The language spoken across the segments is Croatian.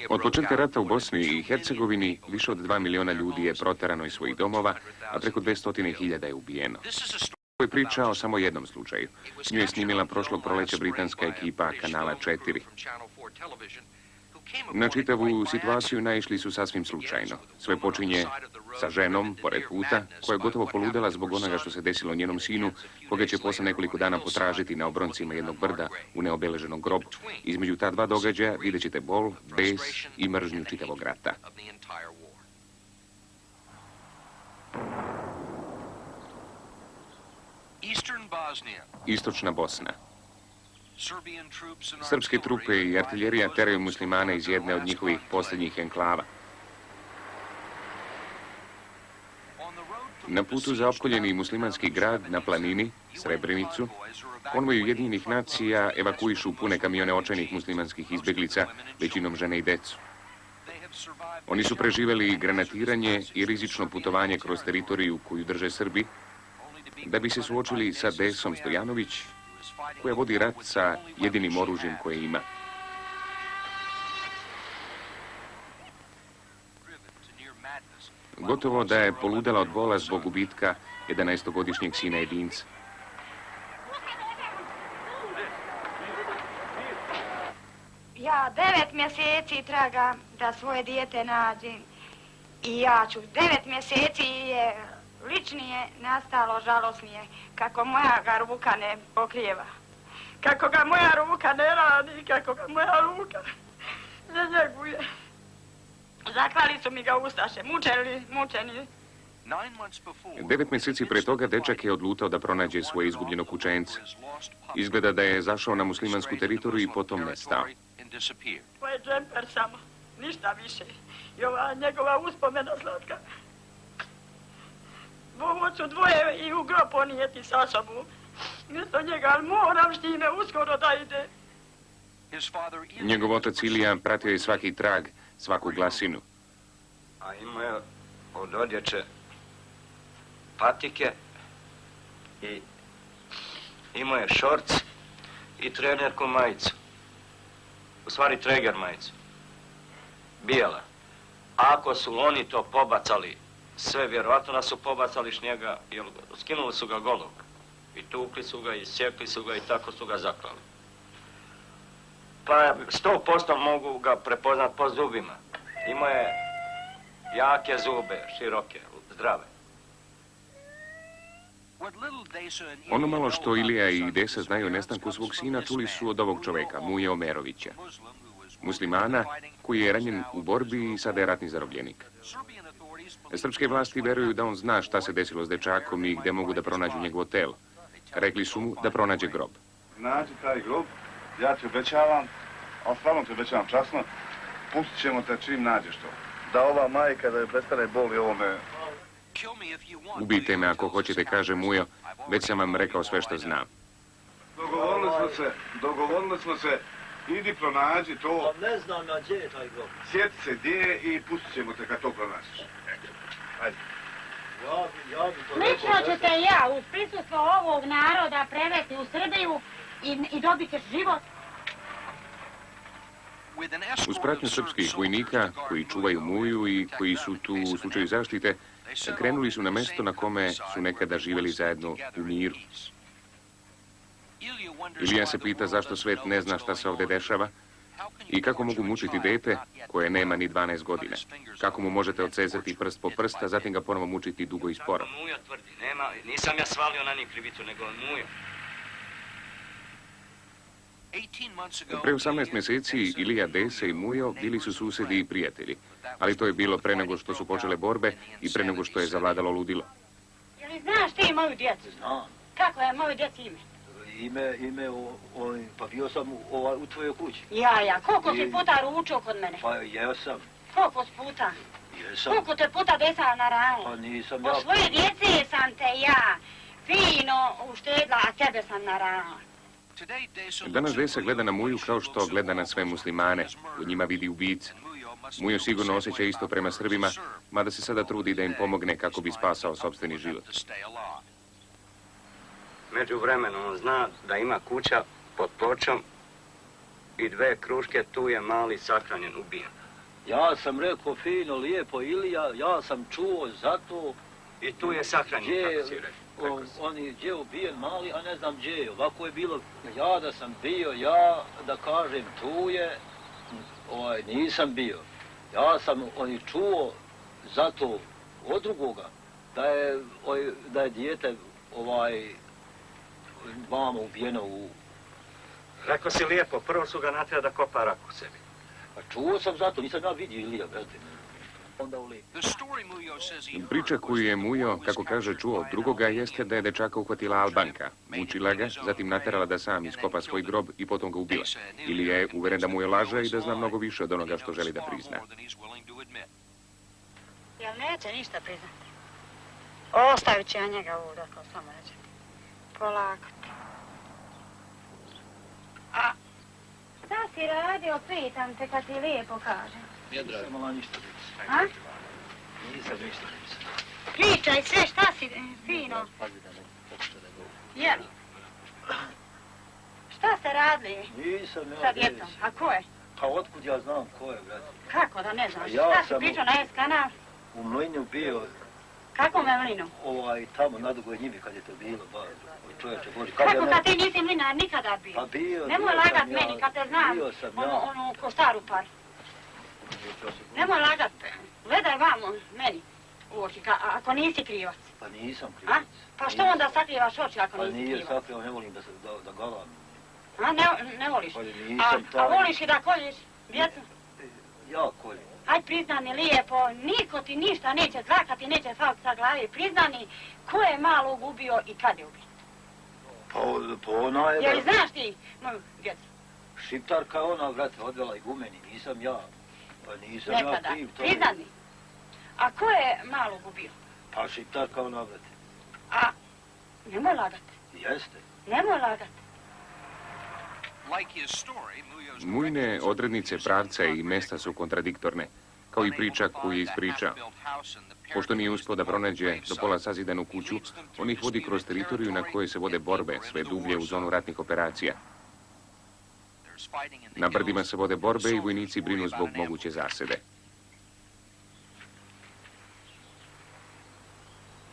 Od početka rata u Bosni i Hercegovini više od 2 miliona ljudi je proterano iz svojih domova, a preko 200.000 je ubijeno. Ovo je priča o samo jednom slučaju. Nju je snimila prošlog proleća britanska ekipa Kanala 4. Na čitavu situaciju naišli su sasvim slučajno. Sve počinje sa ženom, pored puta, koja je gotovo poludela zbog onoga što se desilo njenom sinu, koga će posle nekoliko dana potražiti na obroncima jednog brda u neobeleženom grobu. Između ta dva događaja vidjet ćete bol, bes i mržnju čitavog rata. Istočna Bosna. Srpske trupe i artiljerija teraju muslimane iz jedne od njihovih posljednjih enklava. Na putu za opkoljeni muslimanski grad na planini, Srebrenicu, konvoj Ujedinjenih nacija evakuišu pune kamione očajnih muslimanskih izbjeglica, većinom žene i decu. Oni su preživjeli granatiranje i rizično putovanje kroz teritoriju koju drže Srbi, da bi se suočili sa Desom Stojanović, koja vodi rat sa jedinim oružjem koje ima. Gotovo da je poludela od bola zbog gubitka 11-godišnjeg sina jedinca. Ja 9 mjeseci tragam da svoje dijete nađem i ja ću 9 mjeseci je ličnije nastalo žalosnije kako moja ga ruka ne pokrijeva. Kako ga moja ruka ne radi, kako ga moja ruka ne njeguje. Zaklali su mi ga ustaše, mučeni. 9 mjeseci pre toga dečak je odlutao da pronađe svoje izgubljeno kućence. Izgleda da je zašao na muslimansku teritoriju i potom nestao. To je džemper samo, ništa više. I ova njegova uspomena slatka. Ovo ću dvoje i u grob ponijeti sa sobom. Mjesto njega, ali moram s njime uskoro da ide. Njegov otac Ilija pratio je svaki trag, svaku glasinu. A imao je od odjeće patike i imao je šorc i trenerku majicu. U stvari treger majicu. Bijela. Ako su oni to pobacali, sve vjerovatno da su pobacali s njega, jer skinuli su ga golog. I tukli su ga, i sjekli su ga i tako su ga zaklali. Pa 100% mogu ga prepoznat po zubima. Imao je jake zube, široke, zdrave. Ono malo što Ilija i Desa znaju o nestanku svog sina čuli su od ovog čoveka, Muje Omerovića. Muslimana koji je ranjen u borbi i sada je ratni zarobljenik. Srpske vlasti veruju da on zna šta se desilo s dečakom i gde mogu da pronađu njegovo telo. Rekli su mu da pronađe grob. Nađi taj grob, ja ti obećavam, a stvarno ti obećavam časno, pustit ćemo te čim nađeš to. Da ova majka, da je prestane boli ovome. Ubijte me ako hoćete, kaže Mujo, već sam vam rekao sve što znam. Dogovorili smo se, idi pronađi to. Pa ne znam na gdje je taj grob. Sjeti se gdje je i pustit ćemo te kad to pronađeš. Ajde. Lično ću te ja uz prisustvo ovog naroda prevesti u Srbiju i dobit ćeš život. Uz pratnju srpskih vojnika koji čuvaju Muju i koji su tu u slučaju zaštite, krenuli su na mesto na kome su nekada živjeli zajedno u miru. Ilija se pita zašto svet ne zna šta se ovdje dešava i kako mogu mučiti dete koje nema ni 12 godina. Kako mu možete odsezati prst po prst, a zatim ga ponovo mučiti dugo i sporo. Mujo tvrdi, nisam ja svalio na njih krivicu, nego Mujo. Pre 18 mjeseci Ilija, Desa i Mujo bili su susedi i prijatelji, ali to je bilo pre nego što su počele borbe i pre nego što je zavladalo ludilo. Je li znaš ti moju djecu? Znam. Kako je moju djeci ime? Ime, pa bio sam u tvojoj kući. Ja, koliko si puta ručio kod mene? Pa jeo sam. Koliko puta? Jesam. Koliko te puta desala na ranu? Pa nisam Po svoje djece sam te ja fino uštedla, a tebe sam naranila. Danas Desa gleda na Muju kao što gleda na sve muslimane, u njima vidi ubice. Mujo sigurno osjeća isto prema Srbima, mada se sada trudi da im pomogne kako bi spasao sopstveni život. Među vremenu on zna da ima kuća pod pločom i 2 kruške, tu je mali sahranjen, ubijen. Ja sam rekao fino, lijepo, Ilija, ja sam čuo za to I tu je sahranjen, gdje, kako si rekao. oni gdje je ubijen mali, a ne znam gdje je. Ovako je bilo, ja da sam bio, ja da kažem tu je, nisam bio. Ja sam čuo za to od drugoga, da je dijete vamo ubijeno u... Rekao si lijepo, prvo su ga natjerali da kopa rak u sebi. Pa čuo sam za to, nisam ja vidio Ilija, brate. Onda u lik. Priča koju je Mujo, kako kaže, čuo od drugoga jeste da je dečaka uhvatila Albanka, mučila ga, zatim naterala da sam iskopa svoj grob i potom ga ubila. Ili je uveren da Mujo laže i da zna mnogo više od onoga što želi da prizna. Jel neće ništa priznati? Ostavit će ja njega ovdje, ako samo reći. Polako. A šta si radio, pitam te kad ti lijepo kažem? Nisam mala ništa reći. A? Nisam ništa reći. Pričaj sve, šta si fino? Pazi da ne pokuša da govori. Jel? Šta ste radili Nisam ja sa djetom? A ko je? Pa otkud ja znam ko je, brate? Kako da ne znaš? Ja Šta si sam pričao na S-kanal? U Mlinu bio, Kako me mlinu? tamo na Dugoj njivi kad je to bilo, čovječe Boži. Kako kad ti nisi mlinar nikada bio? Pa bio, Nemoj bio lagat sam ja, meni kad te znam, bio sam ja. onu ko staru par. Nemoj lagat, gledaj vamo meni u oči, ako nisi krivac. Pa nisam A? krivac. Pa što onda sakrivaš oči ako Pa nisi nije krivac? sakrivo, ne volim da galam. A, ne voliš? Pa nisam A taj. voliš i da koljiš djecu? Ja kolim. Aj priznani lijepo, niko ti ništa neće zlakati, neće faliti sa glavi. Priznani ko je malog ubio i kad je ubio. Pa ona je... Jel znaš ti moju djecu? Šiptarka ona, brate, odvela i gumeni, nisam ja. Pa nisam ja Nekada. kriv. to- Priznani. A ko je malog ubio? Pa šiptarka ona, brate. A, nemoj lagati, Jeste. nemoj lagati. Mujne odrednice pravca i mesta su kontradiktorne, kao i priča koju je ispričao. Pošto nije uspio da pronađe do pola sazidanu kuću, on ih vodi kroz teritoriju na kojoj se vode borbe, sve dublje u zonu ratnih operacija. Na brdima se vode borbe i vojnici brinu zbog moguće zasede.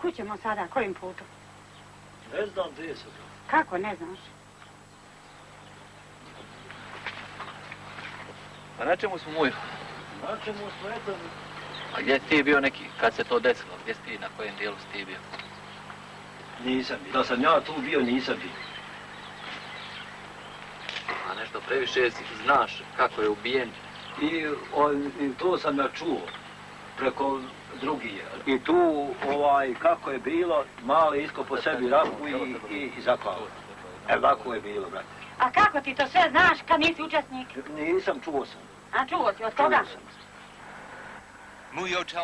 Kud ćemo sada, kojim putom? Ne znam gdje sam. Kako, ne znaš? A na čemu smo Mujo? Na čemu smo, eto, A gdje si ti bio neki, kad se to desilo? Gdje si ti, na kojem dijelu si ti bio? nisam bio. Da sam ja tu bio, nisam bio. A nešto previše znaš kako je ubijen? I to sam ja čuo preko drugih. I tu, kako je bilo, mali isko po sebi raku i zaklao. Ovako je bilo, brate. A kako ti to sve znaš kad nisi učesnik? Nisam, čuo sam. A čuo si, od koga? Čuo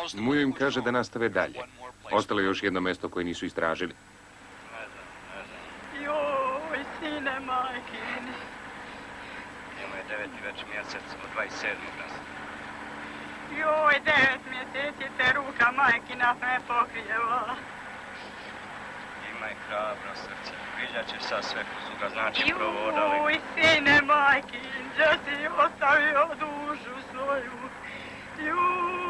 sam. Mujo im kaže da nastave dalje. Ostalo je još jedno mesto koje nisu istražili. Joj, sine majkini. Njemu je 9. već mjesec od 27. mjeseca. Joj, 9 mjeseci te ruka majkina me pokrijevala. Imaj hrabro srce. Vidjet ćeš sad sve ko su ga znači provodali. Joj, sine majkin, gdje si ostavio dušu svoju? Joj.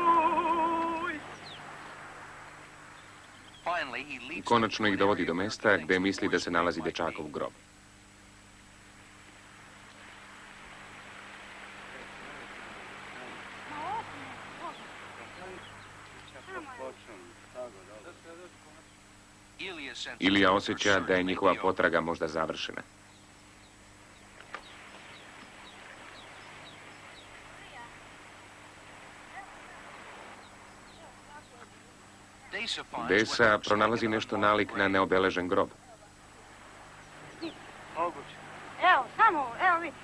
Konačno ih dovodi do mesta gdje misli da se nalazi dečakov grob. Ilija osjeća da je njihova potraga možda završena. Desa pronalazi nešto nalik na neobeležen grob. Evo, samo, evo vidi.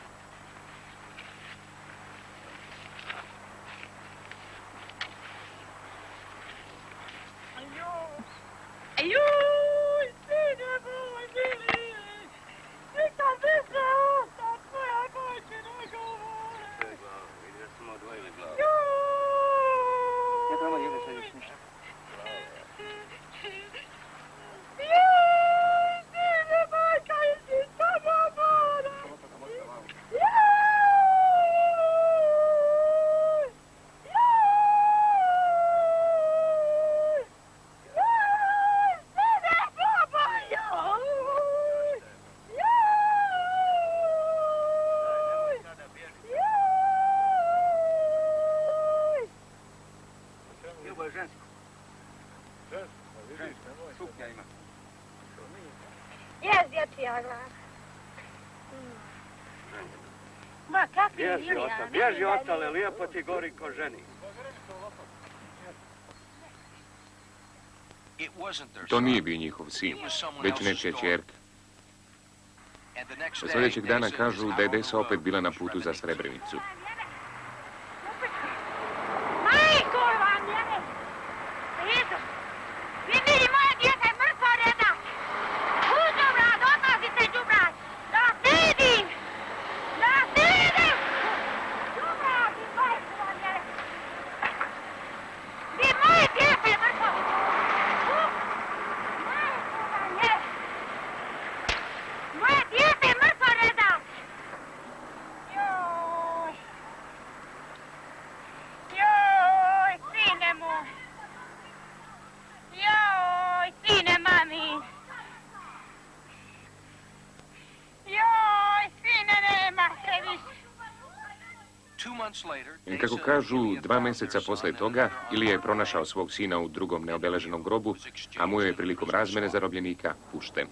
Joj, sine moj, mili, nikad više usta tvoja majčina govore. Joj. Ja tamo jebe sad još ništa. Joj, sine majka, jesi samo mora. ja glad. Ma, kakvi Bježi ostale, lijepo ti gori ko ženi. To nije bio njihov sin, već nečija ćerka. Sljedećeg dana kažu da je Desa opet bila na putu za Srebrenicu. Majko vam je! Idu! Vidi, moje djete mrtvo reda! U džubrad, odlazite džubrad! Da vas ne vidim! Da vas ne vidim! Džubrad, i majko vam je! Vi moje djete mrtvo! Majko vam je! Moje djete mrtvo reda! Joj! Joj, sine moj! Joj, sine mami! Joj, sine nema se više! Kako kažu, 2 mjeseca posle toga, Ilija je pronašao svog sina u drugom neobeleženom grobu, a mu je prilikom razmene zarobljenika pušten.